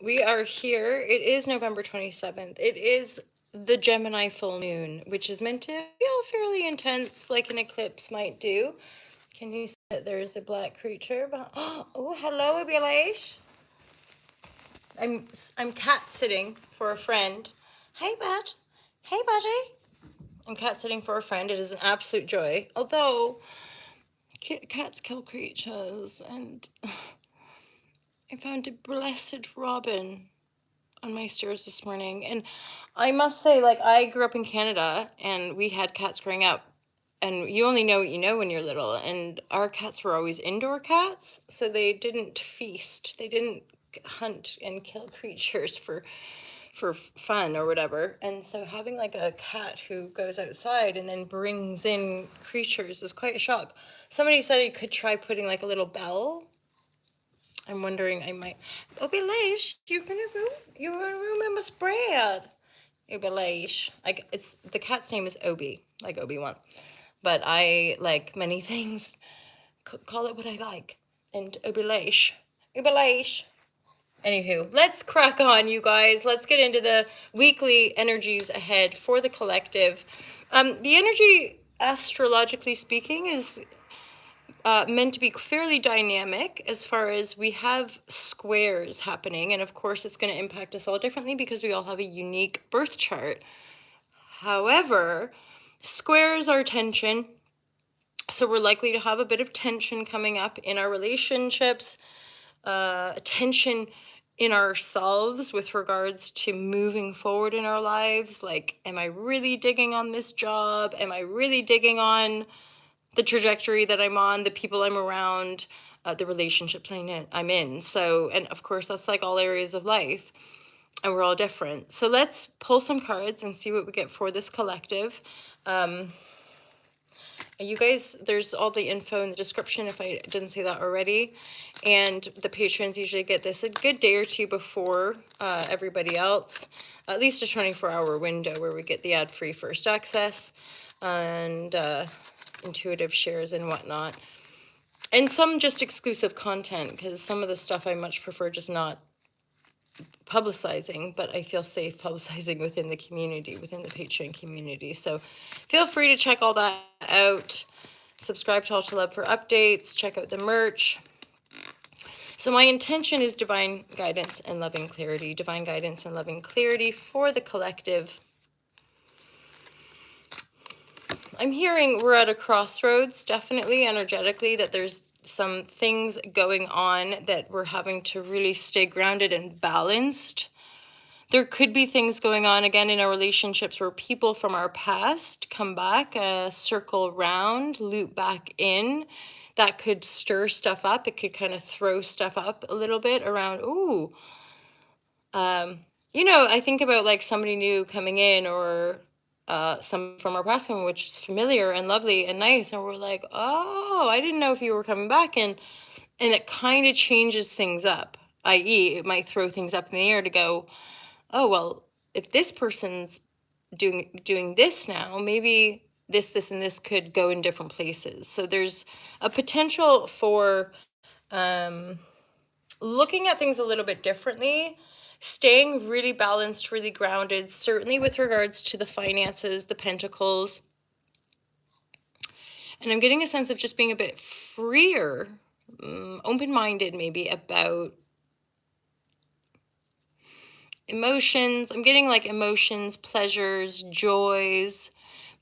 We are here. It is November 27th. It is the Gemini full moon, which is meant to feel fairly intense, like an eclipse might do. Can you see that there's a black creature? Oh, hello, Abhilash. I'm cat sitting for a friend. Hey, bud. Hey, buddy. I'm cat sitting for a friend. It is an absolute joy. Although cats kill creatures, and I found a blessed robin on my stairs this morning. And I must say, like, I grew up in Canada and we had cats growing up. And you only know what you know when you're little. And our cats were always indoor cats. So they didn't feast. They didn't hunt and kill creatures for fun or whatever. And so having like a cat who goes outside and then brings in creatures is quite a shock. Somebody said you could try putting like a little bell. I'm wondering, I might. Obelish, you're gonna ruin my spread. Obelish. Like, it's the cat's name is Obi, like Obi-Wan. But I, like many things, call it what I like. And Obelish. Obelish. Anywho, let's crack on, you guys. Let's get into the weekly energies ahead for the collective. The energy, astrologically speaking, is meant to be fairly dynamic as far as we have squares happening. And of course, it's going to impact us all differently because we all have a unique birth chart. However, squares are tension. So we're likely to have a bit of tension coming up in our relationships, tension in ourselves with regards to moving forward in our lives. Like, am I really digging on this job? Am I really digging on the trajectory that I'm on, the people I'm around, the relationships I'm in? So, and of course, that's like all areas of life, and we're all different. So let's pull some cards and see what we get for this collective. You guys, there's all the info in the description if I didn't say that already. And the patrons usually get this a good day or two before everybody else. At least a 24-hour window where we get the ad-free first access and intuitive shares and whatnot. And some just exclusive content, because some of the stuff I much prefer just not publicizing, but I feel safe publicizing within the community, within the Patreon community. So feel free to check all that out. Subscribe to All to Love for updates. Check out the merch. So my intention is divine guidance and loving clarity. Divine guidance and loving clarity for the collective. I'm hearing we're at a crossroads, definitely energetically, that there's some things going on that we're having to really stay grounded and balanced. There could be things going on again in our relationships where people from our past come back, circle round, loop back in. That could stir stuff up. It could kind of throw stuff up a little bit around, ooh. You know, I think about like somebody new coming in, or some from our past coming, which is familiar and lovely and nice. And we're like, oh, I didn't know if you were coming back. And it kind of changes things up, i.e. it might throw things up in the air to go, oh, well, if this person's doing this now, maybe this, and this could go in different places. So there's a potential for looking at things a little bit differently, staying really balanced, really grounded, certainly with regards to the finances, the pentacles. And I'm getting a sense of just being a bit freer, open-minded maybe about emotions. I'm getting like emotions, pleasures, joys.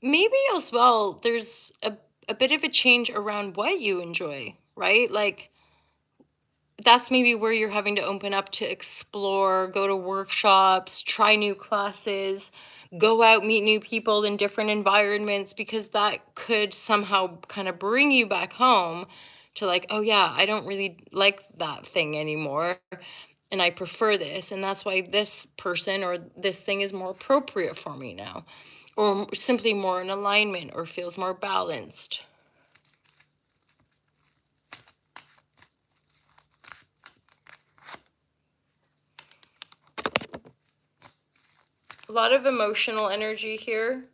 Maybe as well, there's a bit of a change around what you enjoy, right? Like, that's maybe where you're having to open up to explore, go to workshops, try new classes, go out, meet new people in different environments, because that could somehow kind of bring you back home to like, oh yeah, I don't really like that thing anymore, and I prefer this, and that's why this person or this thing is more appropriate for me now, or simply more in alignment, or feels more balanced. A lot of emotional energy here.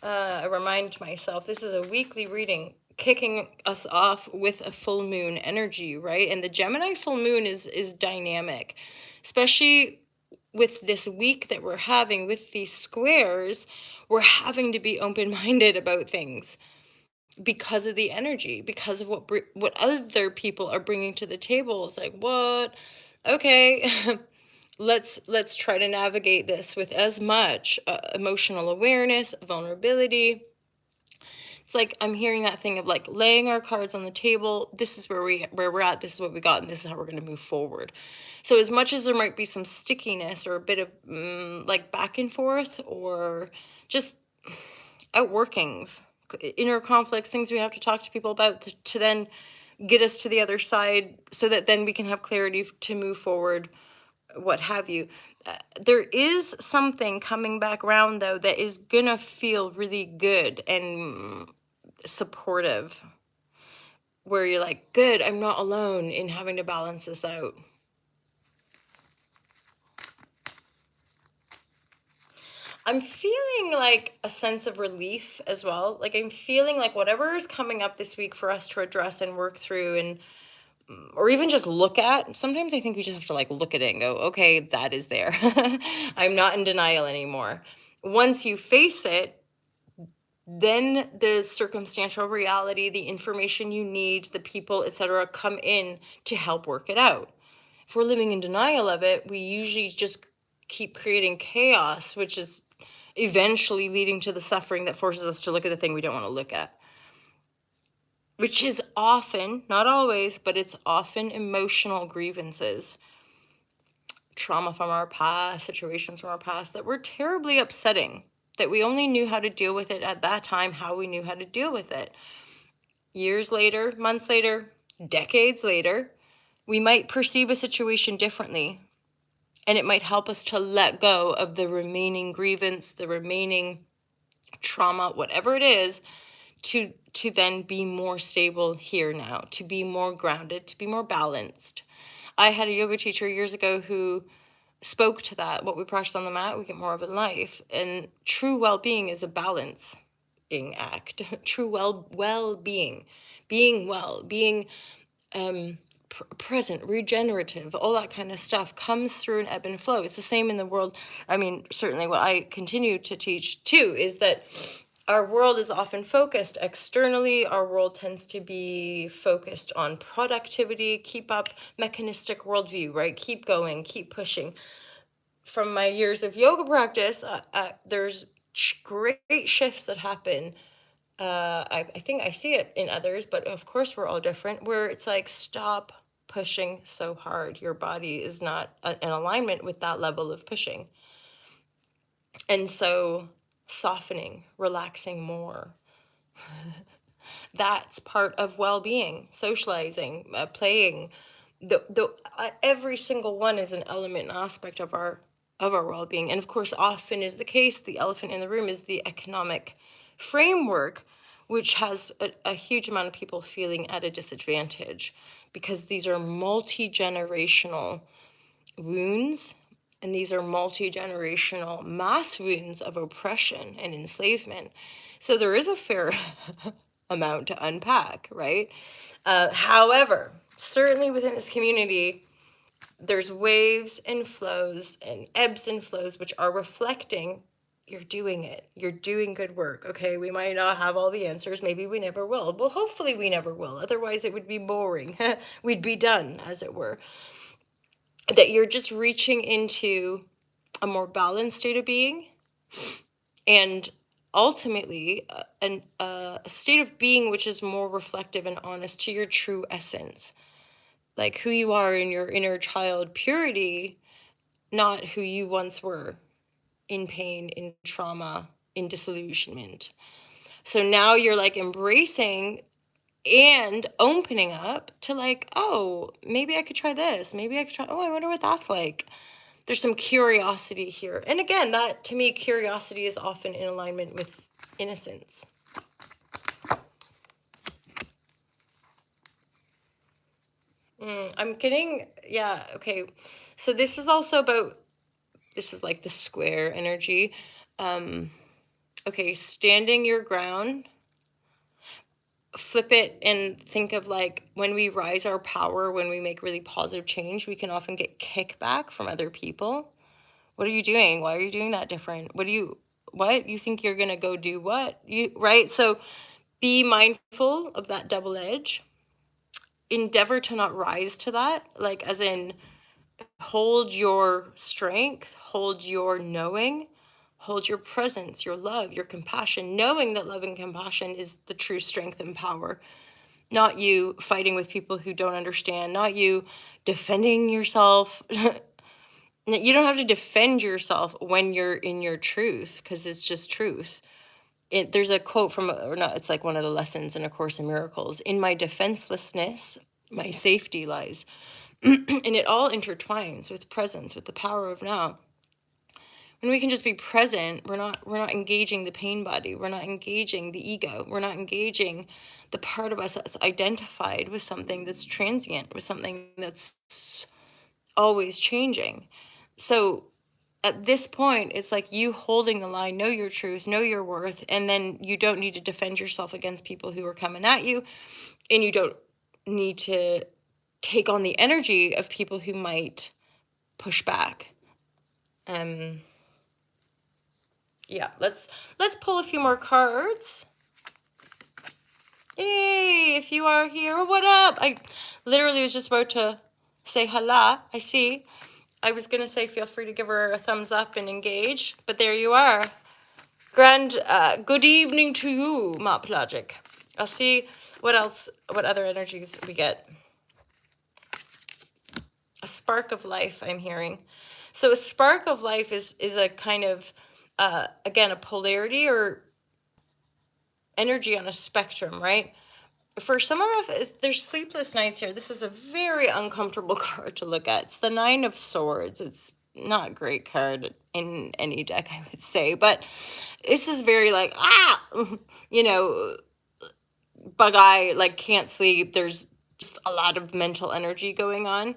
I remind myself, this is a weekly reading. kicking us off with a full moon energy, right? And the Gemini full moon is dynamic, especially with this week that we're having with these squares. We're having to be open-minded about things because of the energy, because of what other people are bringing to the table. It's like, what? Okay. Let's try to navigate this with as much emotional awareness, vulnerability. It's like I'm hearing that thing of like laying our cards on the table. This is where we're at. This is what we got, and this is how we're going to move forward. So as much as there might be some stickiness or a bit of like back and forth or just outworkings, inner conflicts, things we have to talk to people about to then get us to the other side, so that then we can have clarity to move forward, what have you. There is something coming back around though that is gonna feel really good and supportive, where you're like, good, I'm not alone in having to balance this out. I'm feeling like a sense of relief as well. Like I'm feeling like whatever is coming up this week for us to address and work through, and or even just look at. Sometimes I think we just have to like look at it and go, okay, that is there. I'm not in denial anymore. Once you face it, then the circumstantial reality, the information you need, the people, etc., come in to help work it out. If we're living in denial of it, we usually just keep creating chaos, which is eventually leading to the suffering that forces us to look at the thing we don't want to look at, which is often, not always, but it's often emotional grievances, trauma from our past, situations from our past that were terribly upsetting, that we only knew how to deal with it at that time, how we knew how to deal with it. Years later, months later, decades later, we might perceive a situation differently, and it might help us to let go of the remaining grievance, the remaining trauma, whatever it is, to then be more stable here now, to be more grounded, to be more balanced. I had a yoga teacher years ago who spoke to that. What we practice on the mat, we get more of in life. And true well-being is a balancing act. True well-being, being well, being present, regenerative, all that kind of stuff comes through an ebb and flow. It's the same in the world. I mean, certainly what I continue to teach too is that our world is often focused externally. Our world tends to be focused on productivity, keep up, mechanistic worldview, right? Keep going, keep pushing. From my years of yoga practice, there's great shifts that happen. I think I see it in others, but of course we're all different, where it's like, stop pushing so hard. Your body is not in alignment with that level of pushing. And so softening, relaxing more. That's part of well-being, socializing, playing. Every single one is an element and aspect of our well-being. And of course, often is the case, the elephant in the room is the economic framework, which has a huge amount of people feeling at a disadvantage, because these are multi-generational wounds, and these are multi-generational mass wounds of oppression and enslavement. So there is a fair amount to unpack, right? However, certainly within this community, there's waves and flows and ebbs and flows, which are reflecting you're doing it. You're doing good work. Okay, we might not have all the answers. Maybe we never will. Well, hopefully we never will. Otherwise, it would be boring. We'd be done, as it were. That you're just reaching into a more balanced state of being, and ultimately a state of being which is more reflective and honest to your true essence, like who you are in your inner child purity, not who you once were in pain, in trauma, in disillusionment. So now you're like embracing and opening up to like, oh, maybe I could try this. Maybe I could try, oh, I wonder what that's like. There's some curiosity here. And again, that to me, curiosity is often in alignment with innocence. I'm getting, yeah, okay. So this is also about, this is like the square energy. Okay, standing your ground, flip it and think of like when we rise our power, when we make really positive change, we can often get kickback from other people. What are you doing? Why are you doing that different? What you think you're gonna go do what? Right? So be mindful of that double edge. Endeavor to not rise to that, like as in hold your strength, hold your knowing, hold your presence, your love, your compassion, knowing that love and compassion is the true strength and power. Not you fighting with people who don't understand, not you defending yourself. You don't have to defend yourself when you're in your truth, because it's just truth. There's a quote from, or not, it's like one of the lessons in A Course in Miracles. In my defenselessness, my safety lies. And it all intertwines with presence, with the power of now. When we can just be present, we're not engaging the pain body, we're not engaging the ego, we're not engaging the part of us that's identified with something that's transient, with something that's always changing. So at this point, it's like you holding the line, know your truth, know your worth, and then you don't need to defend yourself against people who are coming at you, and you don't need to take on the energy of people who might push back. Yeah, let's pull a few more cards. Yay, if you are here, what up? I literally was just about to say hello. I see. I was going to say feel free to give her a thumbs up and engage, but there you are. Good evening to you, Mop Logic. I'll see what other energies we get. A spark of life, I'm hearing. So a spark of life is a kind of, again, a polarity or energy on a spectrum, right? For some of us, there's sleepless nights here. This is a very uncomfortable card to look at. It's the Nine of Swords. It's not a great card in any deck, I would say, but this is very like, bug eye, like can't sleep. There's just a lot of mental energy going on.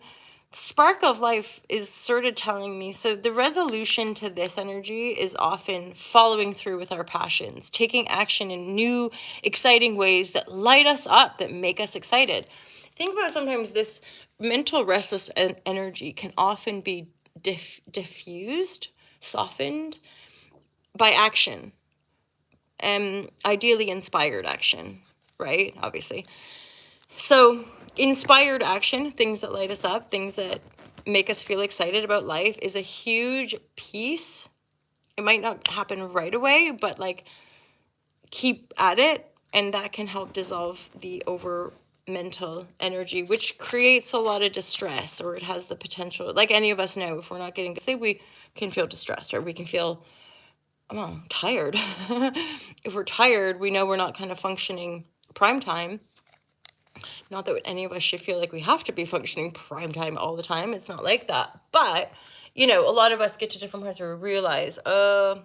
Spark of life is sort of telling me, so the resolution to this energy is often following through with our passions, taking action in new, exciting ways that light us up, that make us excited. Think about sometimes this mental restless energy can often be diffused, softened by action, ideally inspired action, right? Obviously. So inspired action, things that light us up, things that make us feel excited about life, is a huge piece. It might not happen right away, but like keep at it, and that can help dissolve the over mental energy, which creates a lot of distress, or it has the potential, like any of us know, if we're not getting good sleep, we can feel distressed, or we can feel tired. If we're tired, we know we're not kind of functioning prime time. Not that any of us should feel like we have to be functioning prime time all the time. It's not like that. But, a lot of us get to different points where we realize, yeah,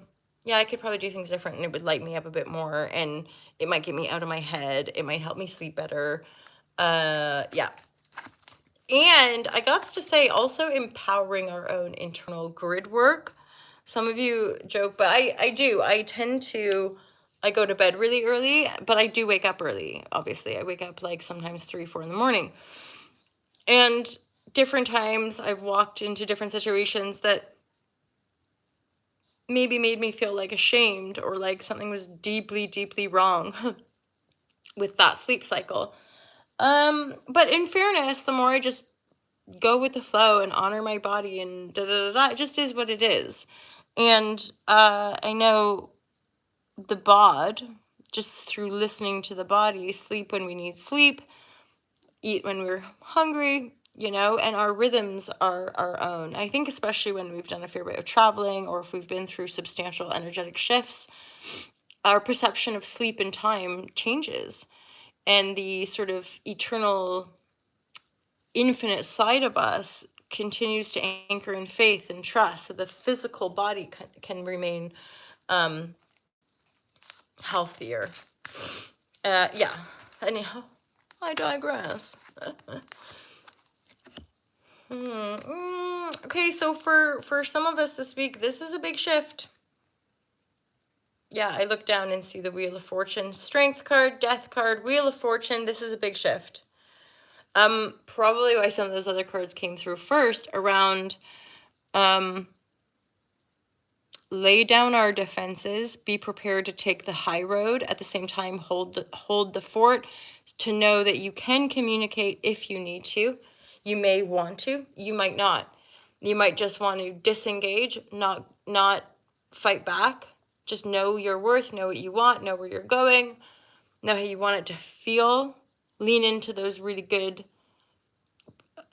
I could probably do things different and it would light me up a bit more, and it might get me out of my head. It might help me sleep better. Yeah. And I got to say, also empowering our own internal grid work. Some of you joke, but I do. I go to bed really early, but I do wake up early. Obviously, I wake up like sometimes 3, 4 in the morning. And different times I've walked into different situations that maybe made me feel like ashamed, or like something was deeply, deeply wrong with that sleep cycle. But in fairness, the more I just go with the flow and honor my body and it just is what it is. And I know the bod, just through listening to the body, sleep when we need sleep, eat when we're hungry, and our rhythms are our own. I think especially when we've done a fair bit of traveling, or if we've been through substantial energetic shifts, our perception of sleep and time changes, and the sort of eternal, infinite side of us continues to anchor in faith and trust, so the physical body can remain healthier. Yeah. Anyhow, I digress. Okay, so for some of us this week, this is a big shift. Yeah, I look down and see the Wheel of Fortune. Strength card, Death card, Wheel of Fortune. This is a big shift. Probably why some of those other cards came through first around lay down our defenses, be prepared to take the high road, at the same time hold the fort, to know that you can communicate if you need to. You may want to, you might not. You might just want to disengage, not fight back. Just know your worth, know what you want, know where you're going, know how you want it to feel. Lean into those really good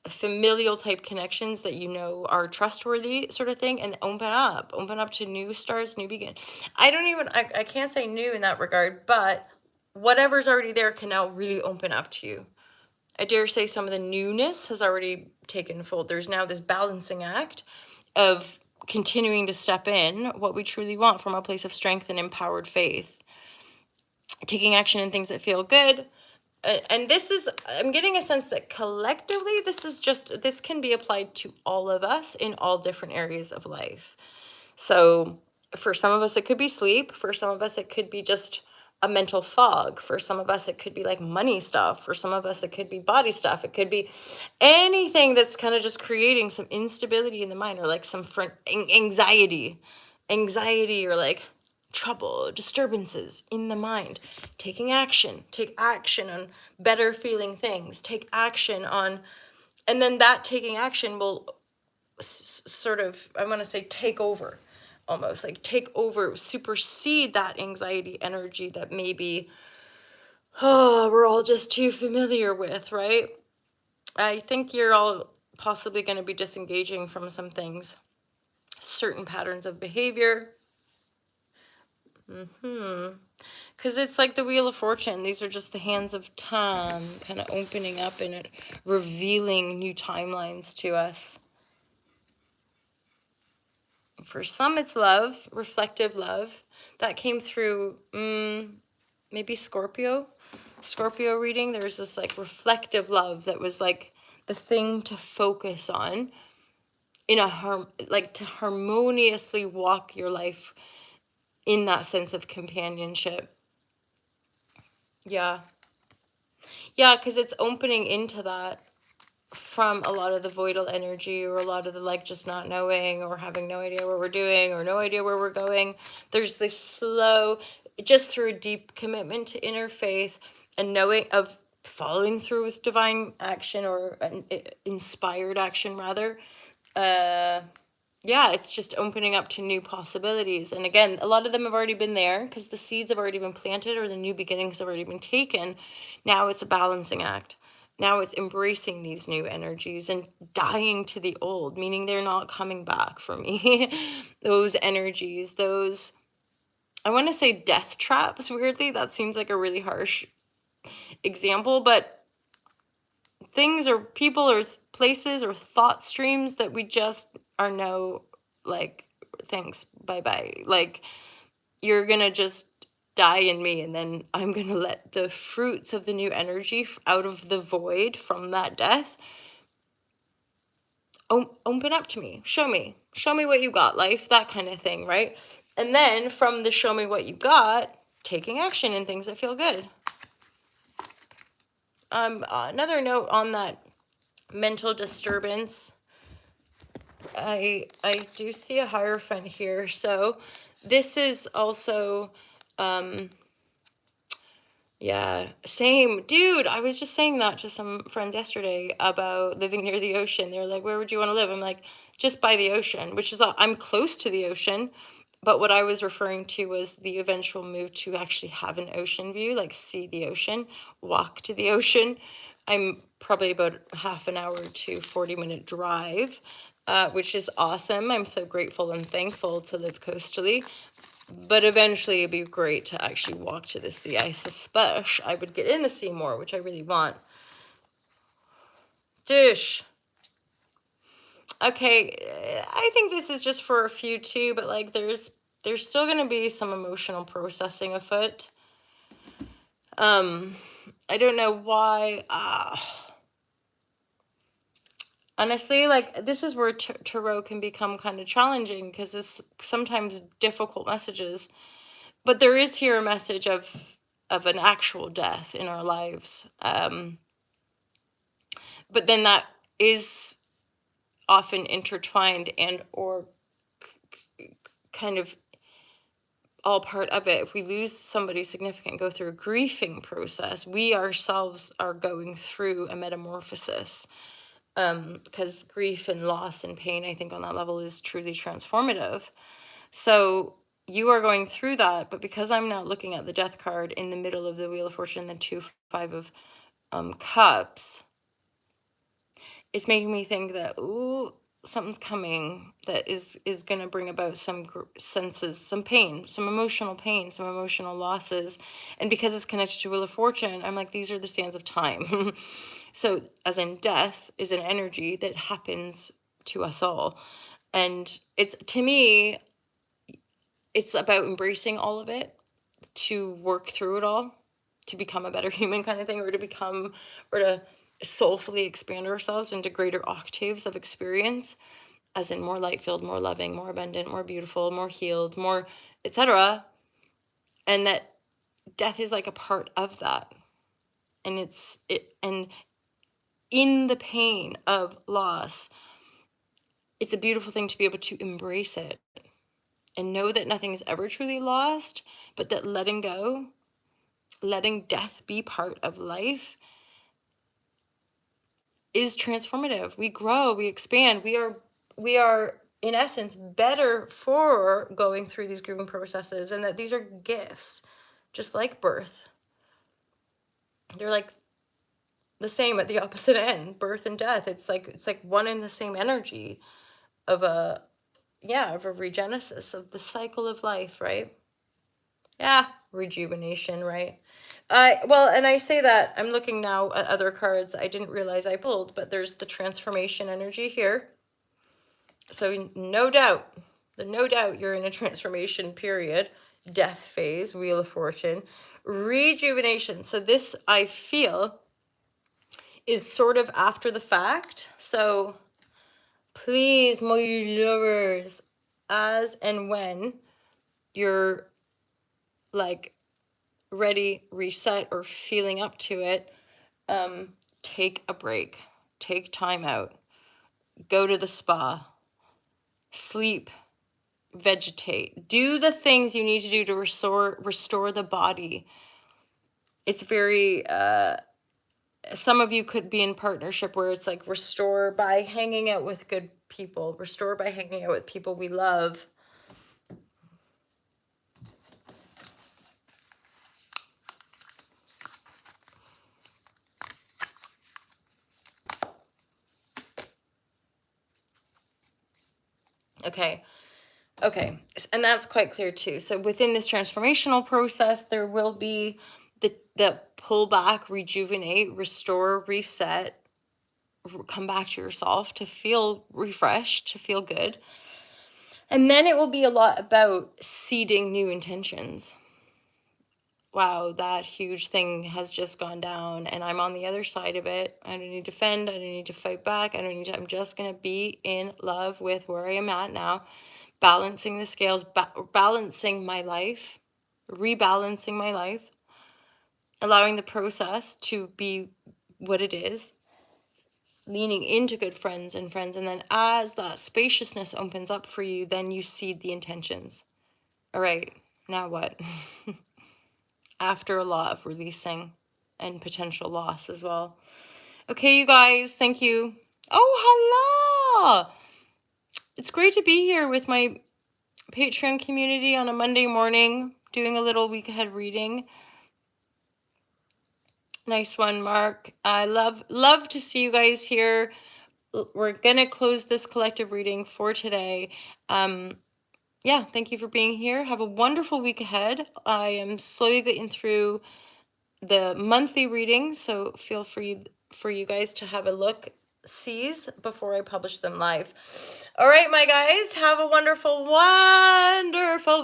familial type connections that you know are trustworthy, sort of thing, and open up to new starts, new begin. I can't say new in that regard, but whatever's already there can now really open up to you. I dare say some of the newness has already taken fold. There's now this balancing act of continuing to step in what we truly want from a place of strength and empowered faith, taking action in things that feel good. And this is, I'm getting a sense that collectively this can be applied to all of us in all different areas of life. So for some of us it could be sleep, for some of us it could be just a mental fog, for some of us it could be like money stuff, for some of us it could be body stuff, it could be anything that's kind of just creating some instability in the mind, or like some anxiety, or like trouble, disturbances in the mind. Take action on better feeling things, take action on, and then that taking action will sort of, I want to say, take over, almost like take over, supersede that anxiety energy that maybe, oh, we're all just too familiar with, right? I think you're all possibly going to be disengaging from some things, certain patterns of behavior. Because it's like the Wheel of Fortune. These are just the hands of time kind of opening up and revealing new timelines to us. For some, it's love, reflective love. That came through maybe Scorpio reading. There's this like reflective love that was like the thing to focus on in like to harmoniously walk your life in that sense of companionship. Yeah, because it's opening into that from a lot of the voidal energy, or a lot of the like just not knowing, or having no idea what we're doing, or no idea where we're going. There's this slow, just through a deep commitment to inner faith and knowing of following through with divine action, or inspired action rather. Yeah, it's just opening up to new possibilities. And again, a lot of them have already been there because the seeds have already been planted, or the new beginnings have already been taken. Now it's a balancing act. Now it's embracing these new energies and dying to the old, meaning they're not coming back for me. Those energies, those, I want to say death traps, weirdly. That seems like a really harsh example, but things or people or places or thought streams that we just are no, like, thanks, bye bye. Like, you're gonna just die in me, and then I'm gonna let the fruits of the new energy out of the void from that death open up to me. Show me what you got, life, that kind of thing, right? And then from the show me what you got, taking action in things that feel good. Another note on that mental disturbance, I do see a Hierophant here. So this is also, yeah, same. Dude, I was just saying that to some friends yesterday about living near the ocean. They were like, where would you want to live? I'm like, just by the ocean, which is, I'm close to the ocean. But what I was referring to was the eventual move to actually have an ocean view, like see the ocean, walk to the ocean. I'm probably about half an hour to 40-minute drive, which is awesome. I'm so grateful and thankful to live coastally. But eventually it'd be great to actually walk to the sea. I suspect I would get in the sea more, which I really want. Dish. Okay, I think this is just for a few too, but like there's still gonna be some emotional processing afoot. I don't know why. Honestly, like this is where tarot can become kind of challenging, because it's sometimes difficult messages. But there is here a message of an actual death in our lives. But then that is often intertwined and or kind of all part of it. If we lose somebody significant, go through a grieving process, we ourselves are going through a metamorphosis, because grief and loss and pain, I think on that level, is truly transformative. So you are going through that, but because I'm now looking at the death card in the middle of the Wheel of Fortune, the 2 5 of Cups, it's making me think that, ooh, something's coming that is going to bring about some senses, some pain, some emotional pain, some emotional losses. And because it's connected to Wheel of Fortune, I'm like, these are the sands of time. So as in, death is an energy that happens to us all. And it's, to me, it's about embracing all of it, to work through it all, to become a better human kind of thing, or to soulfully expand ourselves into greater octaves of experience, as in more light filled, more loving, more abundant, more beautiful, more healed, more etc. And that death is like a part of that. And and in the pain of loss, it's a beautiful thing to be able to embrace it and know that nothing is ever truly lost, but that letting go, letting death be part of life, is transformative. We grow, we expand, we are in essence better for going through these grieving processes, and that these are gifts, just like birth. They're like the same at the opposite end, birth and death. It's like one in the same energy of a regenesis, of the cycle of life, right? Yeah, rejuvenation, right? Well, and I say that, I'm looking now at other cards I didn't realize I pulled, but there's the transformation energy here. So no doubt you're in a transformation period, death phase, Wheel of Fortune, rejuvenation. So this, I feel, is sort of after the fact. So please, my lovers, as and when you're like ready, reset, or feeling up to it, take a break, take time out, go to the spa, sleep, vegetate, do the things you need to do to restore the body. It's very some of you could be in partnership where it's like restore by hanging out with good people, restore by hanging out with people we love. Okay. And that's quite clear too. So within this transformational process, there will be the pull back, rejuvenate, restore, reset, come back to yourself, to feel refreshed, to feel good. And then it will be a lot about seeding new intentions. Wow, that huge thing has just gone down and I'm on the other side of it. I don't need to defend. I don't need to fight back. I'm just going to be in love with where I am at now, balancing the scales, balancing my life, rebalancing my life, allowing the process to be what it is, leaning into good friends. And then as that spaciousness opens up for you, then you seed the intentions. All right, now what? After a lot of releasing and potential loss as well. Okay, you guys, thank you. Oh, hello. It's great to be here with my Patreon community on a Monday morning, doing a little week ahead reading. Nice one, Mark. I love to see you guys here. We're gonna close this collective reading for today. Yeah, thank you for being here. Have a wonderful week ahead. I am slowly getting through the monthly readings, so feel free for you guys to have a look sees before I publish them live. All right, my guys, have a wonderful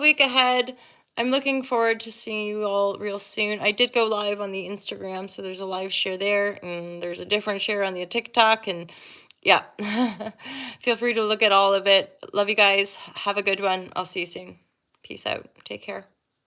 week ahead. I'm looking forward to seeing you all real soon. I did go live on the Instagram, so there's a live share there, and there's a different share on the TikTok, and yeah, feel free to look at all of it. Love you guys. Have a good one. I'll see you soon. Peace out. Take care.